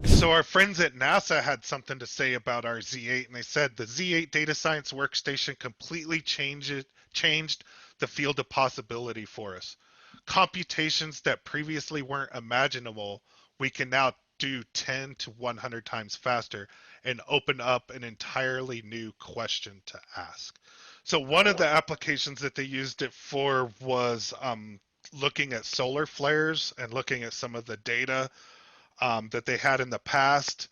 So our friends at NASA had something to say about our Z8, and they said the Z8 data science workstation completely changed the field of possibility for us. Computations that previously weren't imaginable, we can now do 10 to 100 times faster and open up an entirely new question to ask. So one of the applications that they used it for was looking at solar flares and looking at some of the data that they had in the past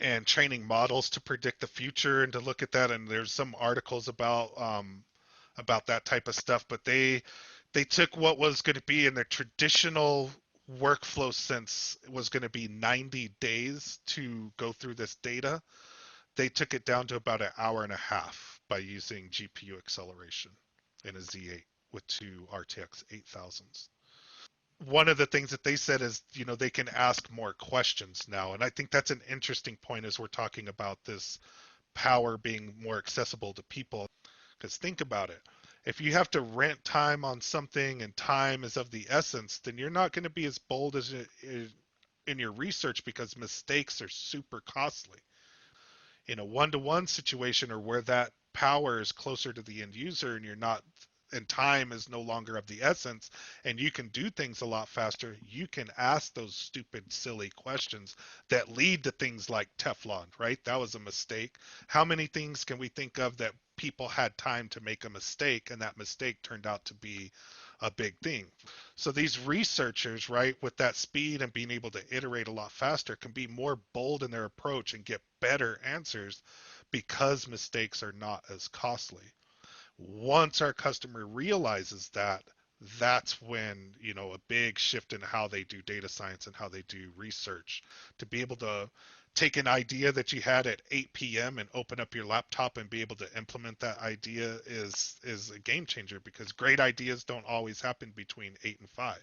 and training models to predict the future and to look at that. And there's some articles about that type of stuff. But they took what was going to be in their traditional workflow sense was going to be 90 days to go through this data. They took it down to about an hour and a half by using GPU acceleration in a Z8 with two RTX 8000s. One of the things that they said is, they can ask more questions now. And I think that's an interesting point as we're talking about this power being more accessible to people. Because think about it. If you have to rent time on something and time is of the essence, then you're not going to be as bold as in your research because mistakes are super costly. In a one-to-one situation or where that power is closer to the end user and you're not and time is no longer of the essence and you can do things a lot faster, you can ask those stupid silly questions that lead to things like Teflon, right? That was a mistake. How many things can we think of that people had time to make a mistake and that mistake turned out to be a big thing? So these researchers, right, with that speed and being able to iterate a lot faster, can be more bold in their approach and get better answers because mistakes are not as costly. Once our customer realizes that, that's when, a big shift in how they do data science and how they do research. To be able to take an idea that you had at 8 p.m. and open up your laptop and be able to implement that idea is a game changer because great ideas don't always happen between 8 and 5.